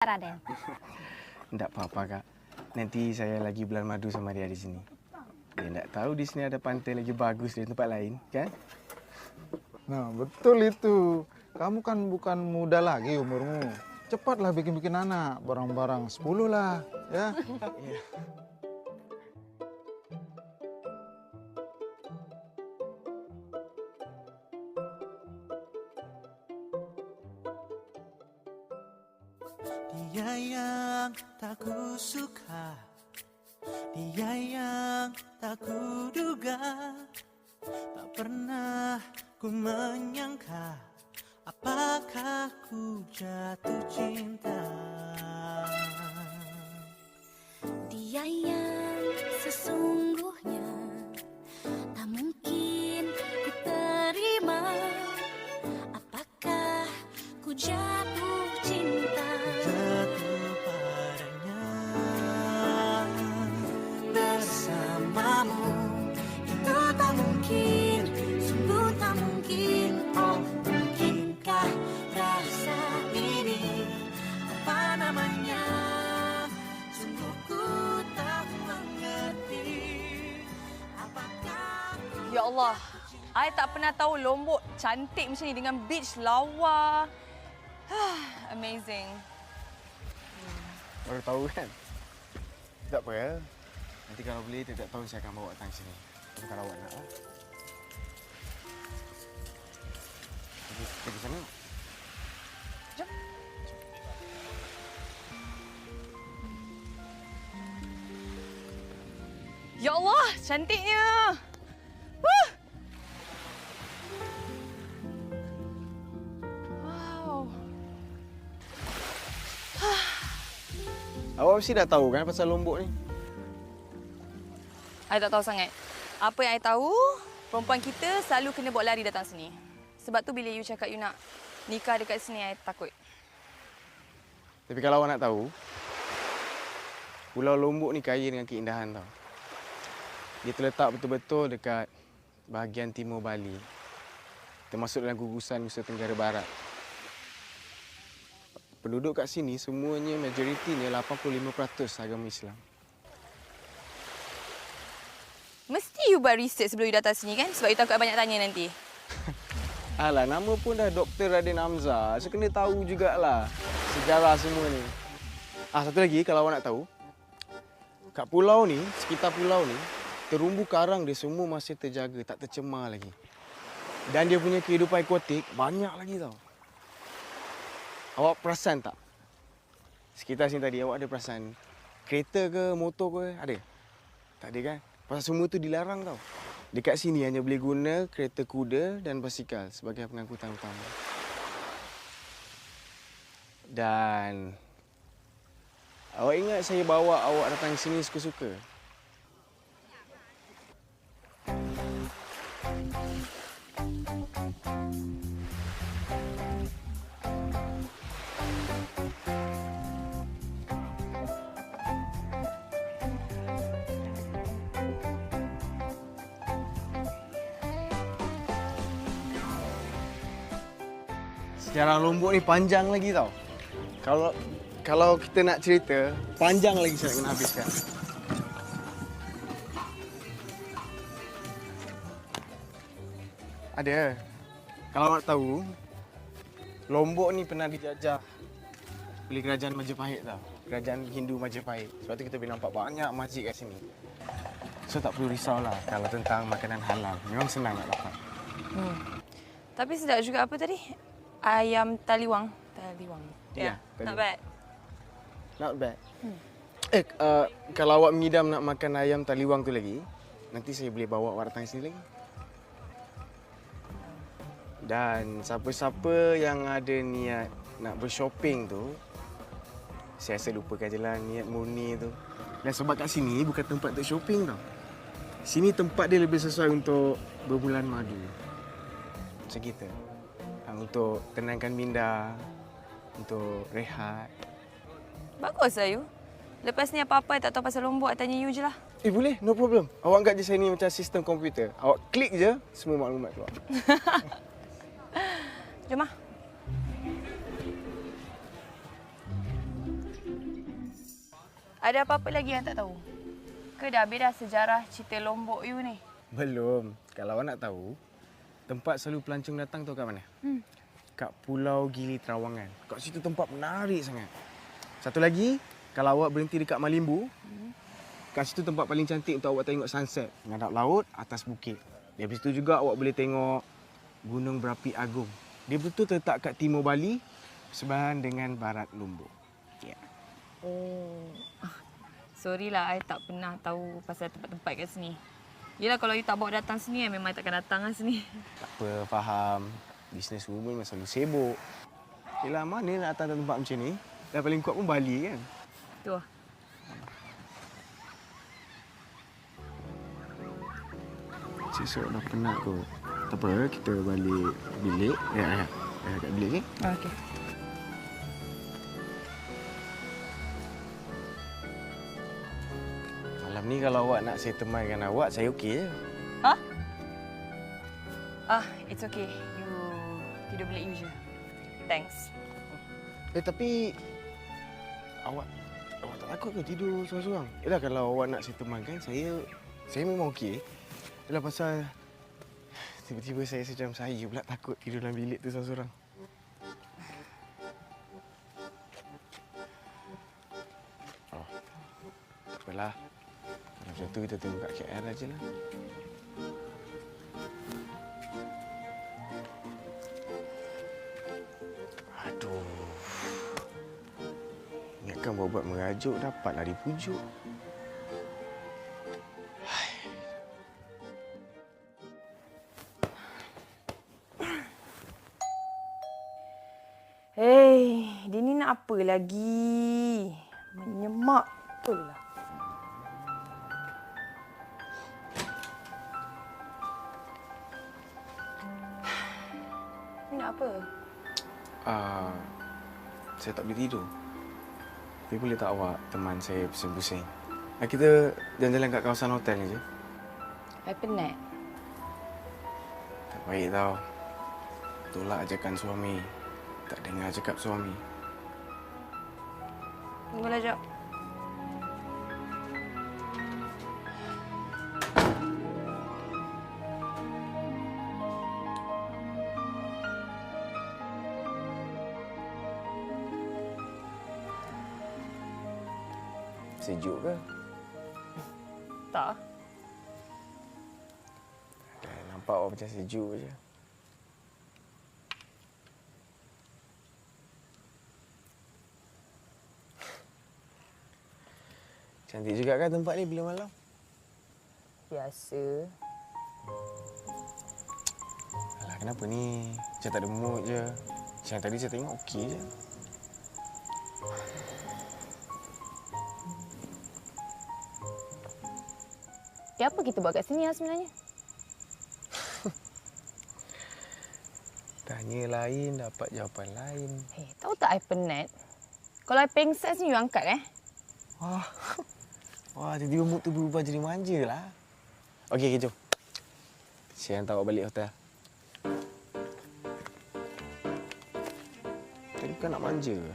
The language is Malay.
Raden. Tak apa-apa, Kak. Nanti saya lagi bulan madu sama dia di sini. Dia tak tahu di sini ada pantai lagi bagus di tempat lain, kan? Nah, betul itu. Kamu kan bukan muda lagi umurmu. Cepatlah bikin-bikin anak. Barang-barang 10 lah, ya. Iya. Dia yang tak kusuka, dia yang tak kuduga, tak pernah ku menyangka apakah ku jatuh cinta. Dia yang sesungguhnya tak mungkin ku terima. Apakah ku jatuh cinta? Jatuh padanya bersamamu. Itu tak mungkin, sungguh tak mungkin. Oh, mungkinkah rasa ini? Apa namanya? Sungguh ku tak mengerti. Apakah Ya Allah, I tak pernah tahu Lombok cantik macam ni dengan beach lawa. Amazing. Baru tahu kan? Tak apa ya. Nanti kalau boleh, tak tahu saya akan bawa datang sini. Tapi kalau awak nak lah. Pergi sana. Jom. Ya Allah, cantiknya. Wow. Awak mesti dah tahu kan pasal Lombok ni? I tak tahu sangat. Apa yang I tahu, perempuan kita selalu kena bawa lari datang sini. Sebab tu bila you cakap you nak nikah dekat sini, I takut. Tapi kalau awak nak tahu, Pulau Lombok ni kaya dengan keindahan tau. Dia terletak betul-betul dekat bahagian timur Bali. Termasuk dalam gugusan Nusa Tenggara Barat. Penduduk kat sini semuanya majoritinya 85% agama Islam. Mesti you buat research sebelum you datang sini kan? Sebab you takut I banyak tanya nanti. Alah, nama pun dah Dr. Raden Hamzah. Saya kena tahu jugalah sejarah semua ni. Satu lagi kalau awak nak tahu. Kat pulau ni, sekitar pulau ni, terumbu karang dia semua masih terjaga, tak tercemar lagi. Dan dia punya kehidupan akuatik banyak lagi tau. Awak perasan tak? Sekitar sini tadi awak ada perasan kereta ke, motor ke, ada? Tak ada kan? Pasal semua tu dilarang tau. Dekat sini hanya boleh guna kereta kuda dan basikal sebagai pengangkutan utama. Dan awak ingat saya bawa awak datang sini suka-suka? Sejarah Lombok ni panjang lagi tau. Kalau kita nak cerita, panjang lagi saya kena habiskan. Ada. Kalau nak tahu, Lombok ni pernah dijajah oleh kerajaan Majapahit tau. Kerajaan Hindu Majapahit. Sebab tu kita boleh nampak banyak masjid kat sini. So tak perlu risaulah kalau tentang makanan halal. Memang senang nak dapat. Tapi sedap juga apa tadi? Ayam taliwang. Taliwang. Ya, Not bad. Not bad. Kalau awak mengidam nak makan ayam taliwang tu lagi, nanti saya boleh bawa awak datang sini lagi. Dan siapa-siapa yang ada niat nak bershopping tu, saya rasa lupakan je lah niat murni tu. Dan sebab kat sini bukan tempat untuk shopping tau. Sini tempat dia lebih sesuai untuk berbulan madu. Macam kita. Untuk tenangkan minda, untuk rehat. Bagus lah you. Lepas ni apa-apa I tak tahu pasal Lombok, I tanya you je lah. Boleh, no problem. Awak anggap je saya ni macam sistem komputer. Awak klik je, semua maklumat keluar. Jom lah. Ada apa-apa lagi yang tak tahu? Ke dah habis dah sejarah cerita Lombok you ni? Belum. Kalau awak nak tahu, tempat selalu pelancong datang tahu kat mana? Kat Pulau Gili Trawangan. Kat situ tempat menarik sangat. Satu lagi, kalau awak berhenti dekat Malimbu, kat situ tempat paling cantik untuk awak tengok sunset. Menghadap laut, atas bukit. Di habis itu juga awak boleh tengok Gunung Berapi Agung. Dia betul terletak kat timur Bali, sebelahan dengan barat Lombok. Ya. Oh. Sorry lah, I tak pernah tahu pasal tempat-tempat kat sini. Yelah, kalau you tak bawa datang sini, memang I takkan datang lah sini. Tak apa, faham. Business woman memang selalu sibuk. Yelah, mana nak datang tempat macam ni? Dah paling kuat pun Bali kan? Tu lah. Esok dah penat kot. Tak apa, kita balik bilik. Ya. Kat bilik ni. Okey. Malam ni kalau awak nak saya temankan awak, saya okey je. Ha? It's okay. You tidur bilik you je. Thanks. Tapi awak tak takut ke tidur seorang-seorang? Yalah, kalau awak nak saya temankan, saya memang okey. Yalah, pasal tiba-tiba saya macam saya pula takut tidur dalam bilik tu seorang-seorang. Oh, tak apalah. Kalau macam tu kita tunggu kat KL aja lah. Aduh. Ingatkan buat merajuk, dapatlah dipujuk. Dia ni nak apa lagi? Menyemak betul lah. Ni nak apa? Saya tak boleh tidur. Tapi boleh tak awak teman saya pusing-pusing? Kita jalan-jalan kat kawasan hotel ni je. I penat. Tak baik tau. Tolak ajakan suami. Tak dengar cakap suami. Tunggulah jap. Sejuk ke? Tak. Nampak awak macam sejuk je. Cantik juga kan tempat ni bila malam? Biasa. Alah, kenapa ni? Macam tak ada mood je. Macam tadi saya tengok okey je. Apa kita buat kat sini sebenarnya? Tanya lain, dapat jawapan lain. Tahu tak I penat? Kalau I pengsan sini, you angkat Wah, tiba-tiba mood tu berubah jadi manja lah. Okey, jom. Saya hantar awak balik hotel. Tadi bukan nak manja ke?